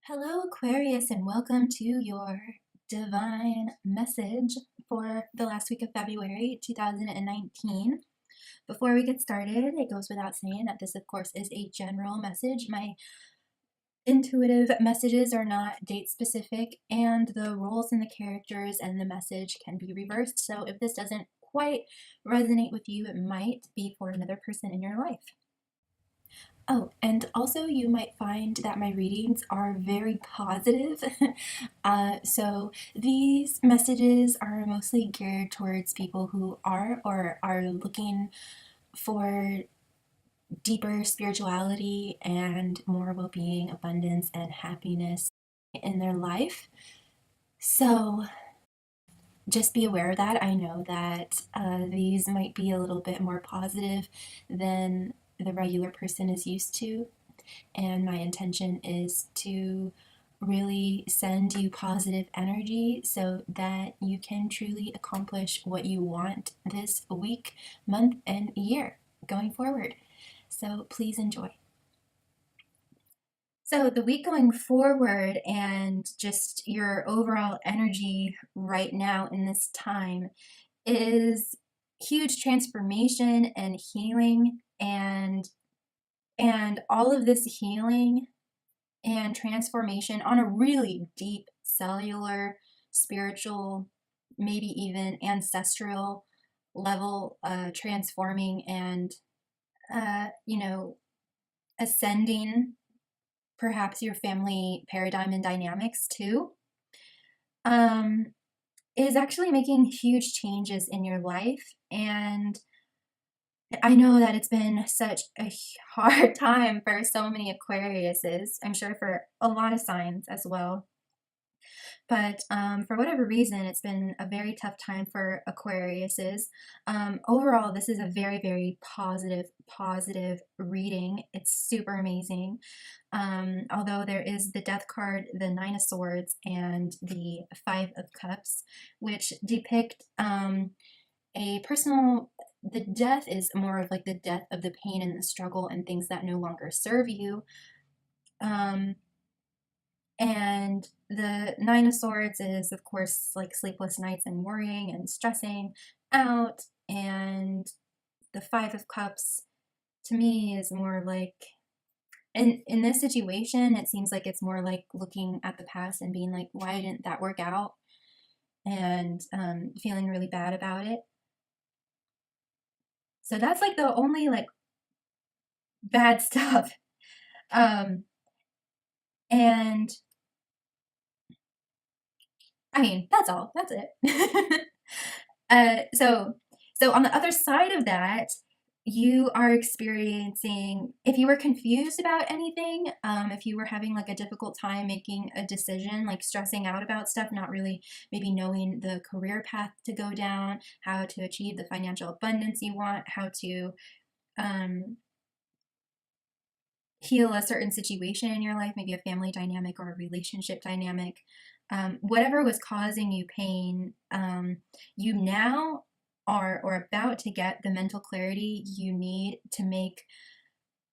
Hello, Aquarius, and welcome to your divine message for the last week of February 2019. Before we get started, it goes without saying that this, of course, is a general message. My intuitive messages are not date specific, and the roles and the characters and the message can be reversed. So if this doesn't quite resonate with you, it might be for another person in your life. Oh, and also you might find that my readings are very positive. So these messages are mostly geared towards people who are or are looking for deeper spirituality and more well-being, abundance, and happiness in their life. So just be aware of that. I know that these might be a little bit more positive than the regular person is used to. And my intention is to really send you positive energy so that you can truly accomplish what you want this week, month, and year going forward. So please enjoy. So the week going forward and just your overall energy right now in this time is huge transformation and healing, and all of this healing and transformation on a really deep cellular, spiritual, maybe even ancestral level, transforming and ascending perhaps your family paradigm and dynamics too, um, is actually making huge changes in your life. And I know that it's been such a hard time for so many Aquariuses. I'm sure for a lot of signs as well. But for whatever reason, it's been a very tough time for Aquariuses. Overall, this is a very, very positive reading. It's super amazing. Although there is the Death card, the Nine of Swords, and the Five of Cups, which depict a personal. The death is more of like the death of the pain and the struggle and things that no longer serve you. And the Nine of Swords is, of course, like sleepless nights and worrying and stressing out. And the Five of Cups, to me, is more like, in this situation, it seems like it's more like looking at the past and being like, why didn't that work out? And feeling really bad about it. So that's like the only like bad stuff. And I mean, that's all. That's it. So on the other side of that, you are experiencing, if you were confused about anything, if you were having like a difficult time making a decision, like stressing out about stuff, not really maybe knowing the career path to go down, how to achieve the financial abundance you want, how to heal a certain situation in your life, maybe a family dynamic or a relationship dynamic, whatever was causing you pain, you now are or about to get the mental clarity you need to make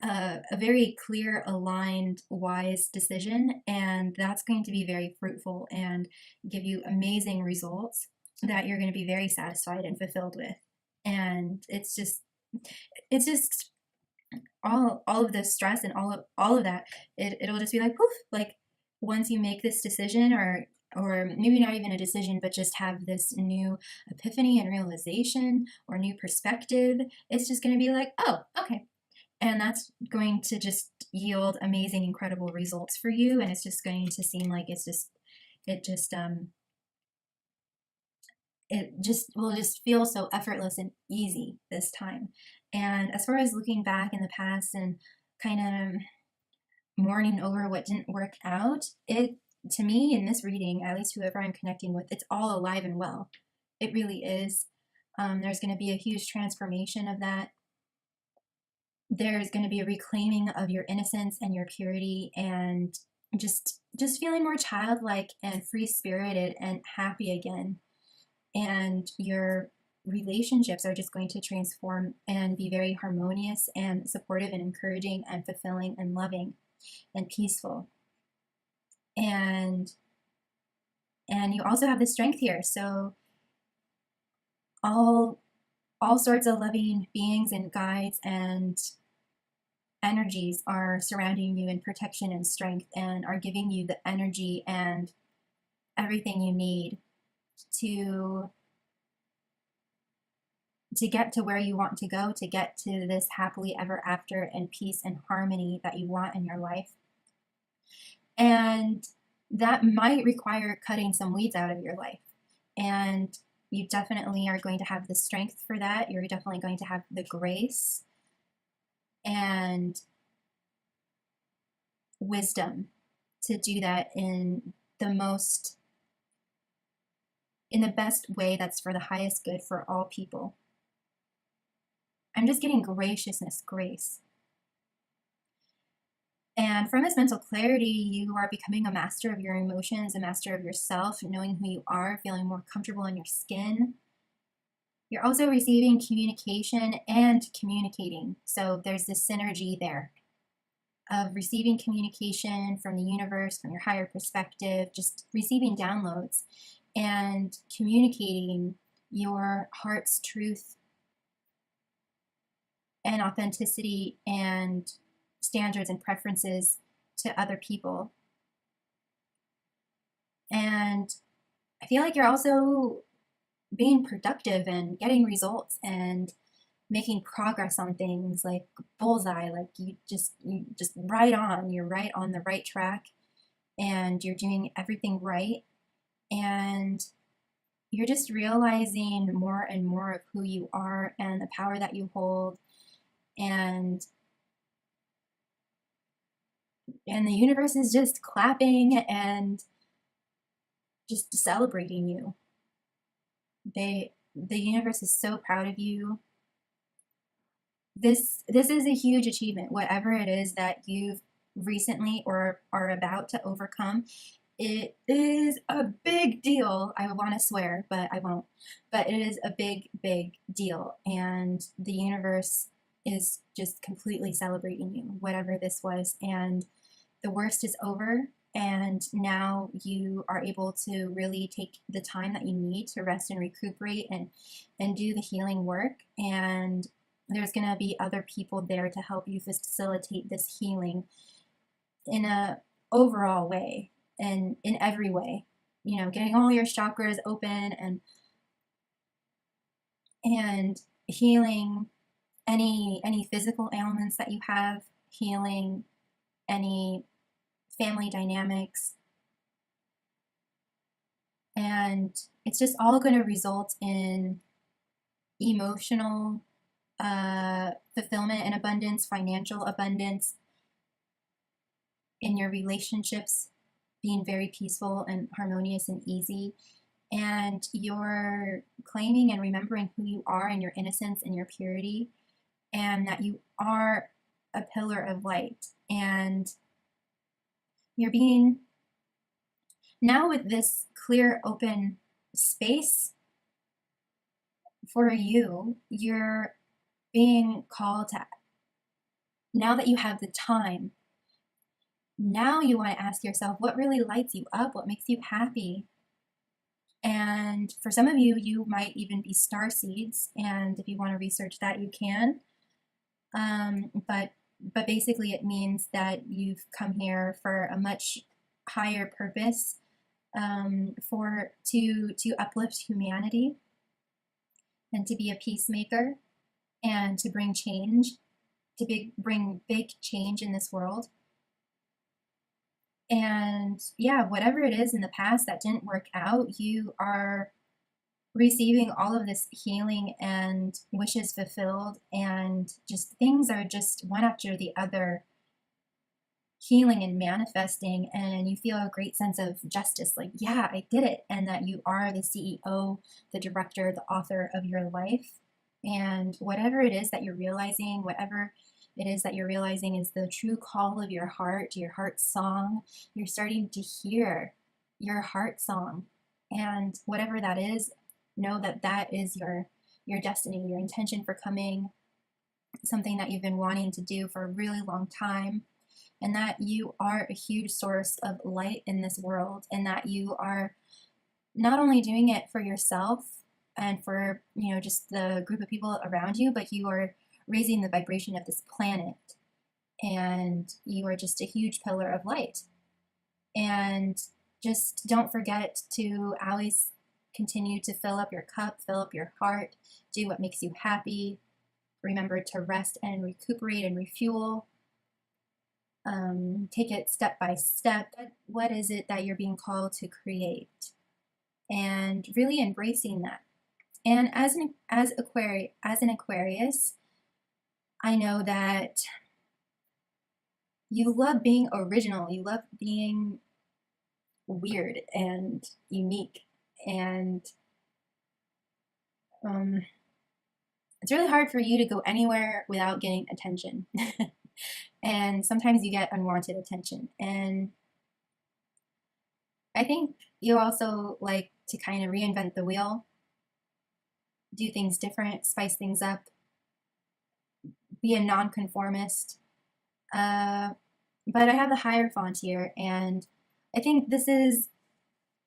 a very clear, aligned, wise decision. And that's going to be very fruitful and give you amazing results that you're going to be very satisfied and fulfilled with. And it's just all of the stress and all of that, it'll just be like poof, like once you make this decision, or maybe not even a decision, but just have this new epiphany and realization or new perspective, it's just going to be like, oh, okay. And that's going to just yield amazing, incredible results for you. And it's just going to seem like it will just feel so effortless and easy this time. And as far as looking back in the past and kind of mourning over what didn't work out, it, to me, in this reading, at least whoever I'm connecting with, it's all alive and well. It really is. There's going to be a huge transformation of that. There's going to be a reclaiming of your innocence and your purity, and just feeling more childlike and free-spirited and happy again. And your relationships are just going to transform and be very harmonious and supportive and encouraging and fulfilling and loving and peaceful. And you also have the strength here. So all sorts of loving beings and guides and energies are surrounding you in protection and strength, and are giving you the energy and everything you need to get to where you want to go, to get to this happily ever after and peace and harmony that you want in your life. And that might require cutting some weeds out of your life. And you definitely are going to have the strength for that. You're definitely going to have the grace and wisdom to do that in the best way that's for the highest good for all people. I'm just getting graciousness, grace. And from this mental clarity, you are becoming a master of your emotions, a master of yourself, knowing who you are, feeling more comfortable in your skin. You're also receiving communication and communicating. So there's this synergy there of receiving communication from the universe, from your higher perspective, just receiving downloads and communicating your heart's truth and authenticity and standards and preferences to other people. And I feel like you're also being productive and getting results and making progress on things, like bullseye, like you just right on, you're right on the right track, and you're doing everything right, and you're just realizing more and more of who you are and the power that you hold, and the universe is just clapping and just celebrating you. The universe is so proud of you. This is a huge achievement, whatever it is that you've recently or are about to overcome. It is a big deal. I want to swear, but I won't. But it is a big, big deal. And the universe is just completely celebrating you, whatever this was. And the worst is over. And now you are able to really take the time that you need to rest and recuperate and do the healing work. And there's going to be other people there to help you facilitate this healing in a overall way and in every way, you know, getting all your chakras open and healing any physical ailments that you have, healing any family dynamics. And it's just all going to result in emotional fulfillment and abundance, financial abundance, in your relationships being very peaceful and harmonious and easy. And you're claiming and remembering who you are and your innocence and your purity, and that you are a pillar of light. And you're being, now with this clear, open space for you, you're being called to, now that you have the time, now you want to ask yourself, what really lights you up? What makes you happy? And for some of you, you might even be star seeds. And if you want to research that, you can. But basically it means that you've come here for a much higher purpose, to uplift humanity and to be a peacemaker and to bring change, to bring big change in this world. And yeah, whatever it is in the past that didn't work out, you are receiving all of this healing and wishes fulfilled, and just things are just one after the other healing and manifesting, and you feel a great sense of justice, like, yeah, I did it, and that you are the CEO, the director, the author of your life. And whatever it is that you're realizing, whatever it is that you're realizing is the true call of your heart song, you're starting to hear your heart song. And whatever that is, know that that is your destiny, your intention for coming, something that you've been wanting to do for a really long time, and that you are a huge source of light in this world, and that you are not only doing it for yourself and for, just the group of people around you, but you are raising the vibration of this planet, and you are just a huge pillar of light. And just don't forget to always continue to fill up your cup, fill up your heart, do what makes you happy. Remember to rest and recuperate and refuel. Take it step by step. What is it that you're being called to create? And really embracing that. And as an Aquarius, I know that you love being original. You love being weird and unique. And it's really hard for you to go anywhere without getting attention. And sometimes you get unwanted attention. And I think you also like to kind of reinvent the wheel, do things different, spice things up, be a nonconformist. But I have the Hierophant here, and I think this is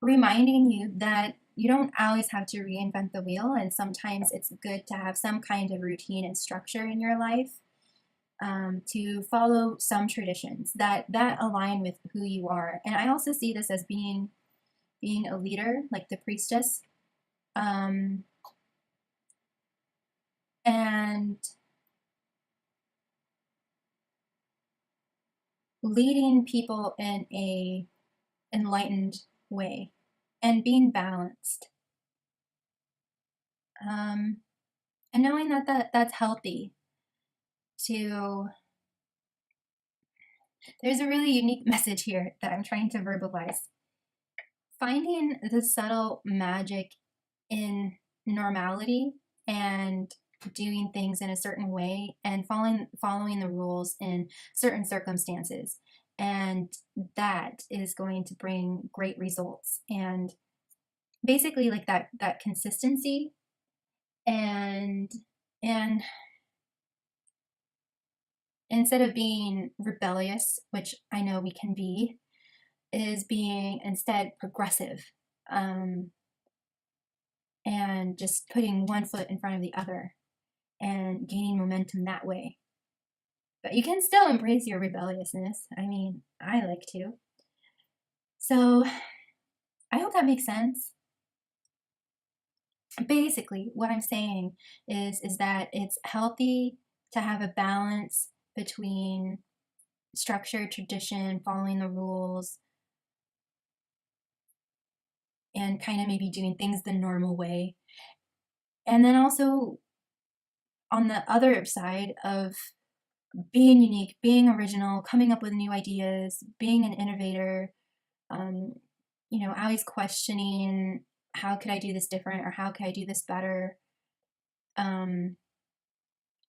reminding you that you don't always have to reinvent the wheel, and sometimes it's good to have some kind of routine and structure in your life, to follow some traditions that align with who you are. And I also see this as being a leader, like the priestess, and leading people in a enlightened way and being balanced, and knowing that that's healthy. There's a really unique message here that I'm trying to verbalize. Finding the subtle magic in normality and doing things in a certain way and following the rules in certain circumstances, and that is going to bring great results. And basically, like that consistency, and instead of being rebellious, which I know we can be, is being instead progressive, and just putting one foot in front of the other and gaining momentum that way. But you can still embrace your rebelliousness. I mean, I like to. So I hope that makes sense. Basically, what I'm saying is that it's healthy to have a balance between structure, tradition, following the rules, and kind of maybe doing things the normal way. And then also on the other side of being unique, being original, coming up with new ideas, being an innovator, always questioning, how could I do this different, or how could I do this better?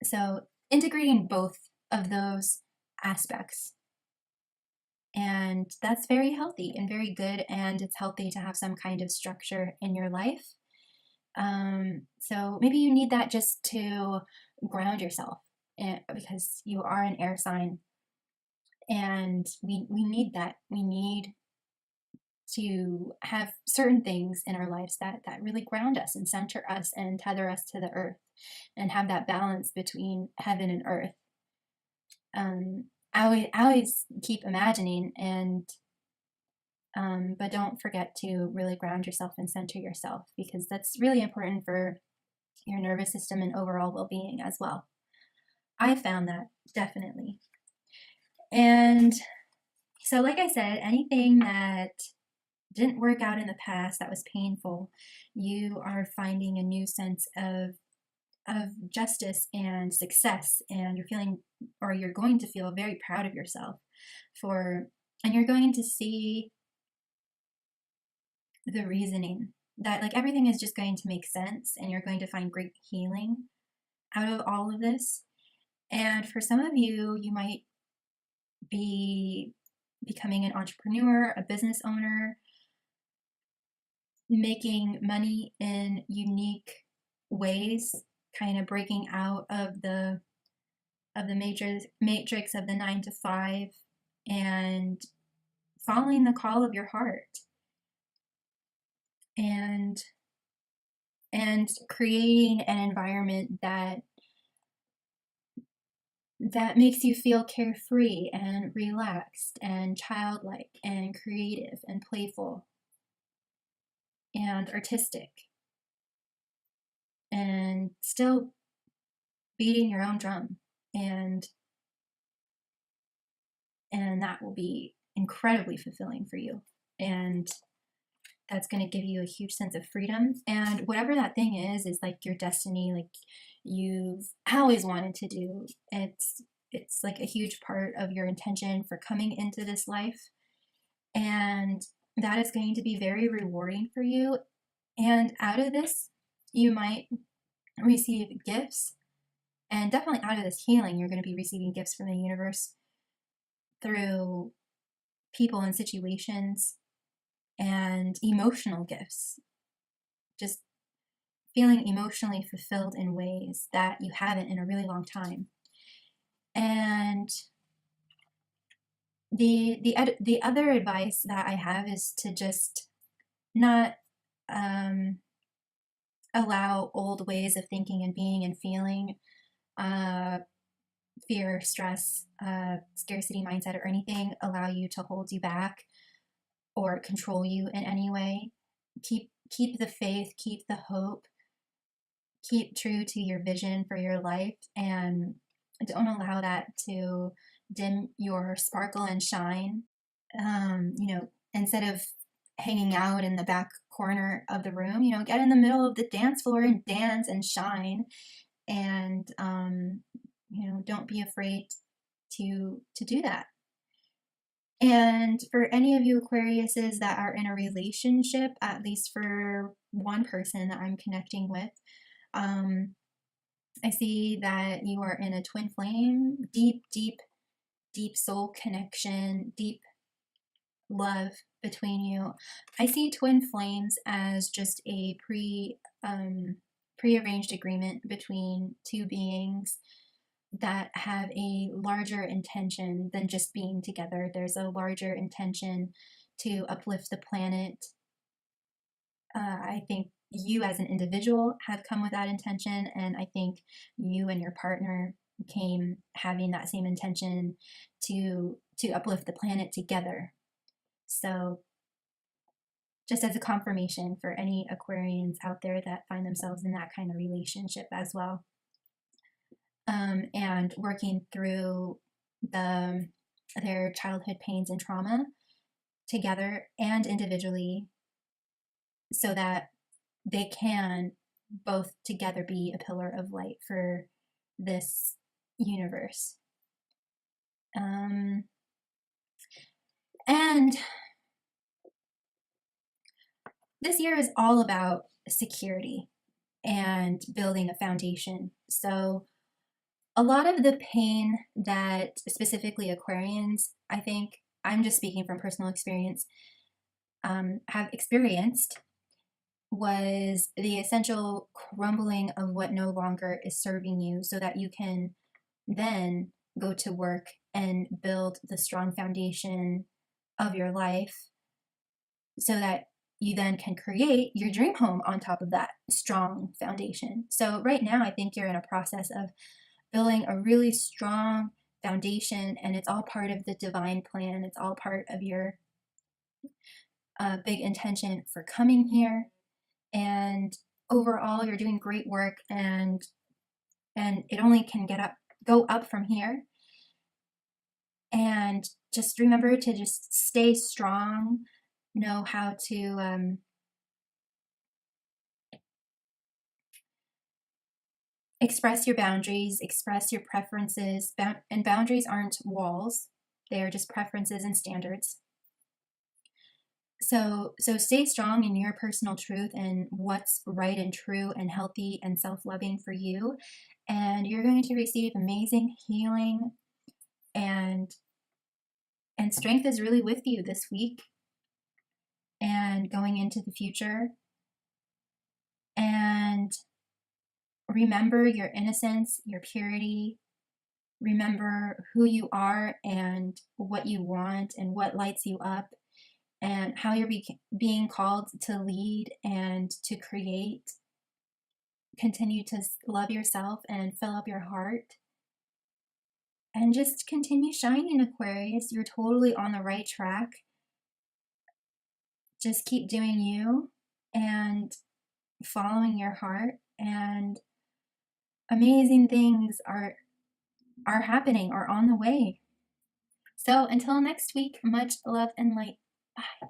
So integrating both of those aspects. And that's very healthy and very good, and it's healthy to have some kind of structure in your life. So maybe you need that just to ground yourself, because you are an air sign, and we need that. We need to have certain things in our lives that really ground us and center us and tether us to the earth, and have that balance between heaven and earth. I always keep imagining, and but don't forget to really ground yourself and center yourself, because that's really important for your nervous system and overall well-being as well. I found that, definitely. And so, like I said, anything that didn't work out in the past that was painful, you are finding a new sense of justice and success, and you're going to feel very proud of yourself and you're going to see the reasoning that, like, everything is just going to make sense, and you're going to find great healing out of all of this. And for some of you, you might be becoming an entrepreneur, a business owner, making money in unique ways, kind of breaking out of the matrix of the 9 to 5 and following the call of your heart. and creating an environment that makes you feel carefree and relaxed and childlike and creative and playful and artistic, and still beating your own drum, and that will be incredibly fulfilling for you, and that's going to give you a huge sense of freedom. And whatever that thing is like your destiny, like you've always wanted to do. It's like a huge part of your intention for coming into this life, and that is going to be very rewarding for you. And out of this, you might receive gifts, and definitely out of this healing, you're going to be receiving gifts from the universe through people and situations, and emotional gifts, just feeling emotionally fulfilled in ways that you haven't in a really long time. And the other advice that I have is to just not allow old ways of thinking and being and feeling, fear, stress, scarcity mindset, or anything allow you to hold you back or control you in any way. Keep the faith, keep the hope, keep true to your vision for your life, and don't allow that to dim your sparkle and shine. Instead of hanging out in the back corner of the room, get in the middle of the dance floor and dance and shine. And don't be afraid to do that. And for any of you Aquariuses that are in a relationship, at least for one person that I'm connecting with, I see that you are in a twin flame, deep soul connection, deep love between you. I see twin flames as just a prearranged agreement between two beings that have a larger intention than just being together. There's a larger intention to uplift the planet. I think you as an individual have come with that intention, and I think you and your partner came having that same intention to uplift the planet together. So just as a confirmation for any Aquarians out there that find themselves in that kind of relationship as well. And working through their childhood pains and trauma together and individually, so that they can both together be a pillar of light for this universe. And this year is all about security and building a foundation. So a lot of the pain that specifically Aquarians, I think, I'm just speaking from personal experience, have experienced was the essential crumbling of what no longer is serving you, so that you can then go to work and build the strong foundation of your life, so that you then can create your dream home on top of that strong foundation. So right now, I think you're in a process of building a really strong foundation, and it's all part of the divine plan. It's all part of your big intention for coming here. And overall, you're doing great work, and it only can go up from here. And just remember to just stay strong, know how to express your boundaries, express your preferences, and boundaries aren't walls, they are just preferences and standards. So stay strong in your personal truth and what's right and true and healthy and self-loving for you, and you're going to receive amazing healing, and strength is really with you this week and going into the future. And remember your innocence, your purity. Remember who you are and what you want and what lights you up, and how you're being called to lead and to create. Continue to love yourself and fill up your heart. And just continue shining, Aquarius. You're totally on the right track. Just keep doing you and following your heart, and amazing things are happening, are on the way. So until next week, much love and light. Bye.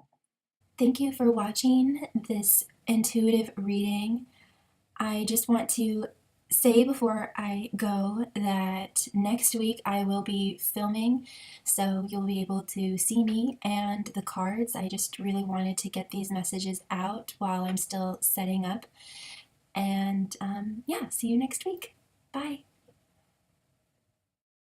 Thank you for watching this intuitive reading. I just want to say before I go that next week I will be filming, so you'll be able to see me and the cards. I just really wanted to get these messages out while I'm still setting up. And yeah, see you next week. Bye.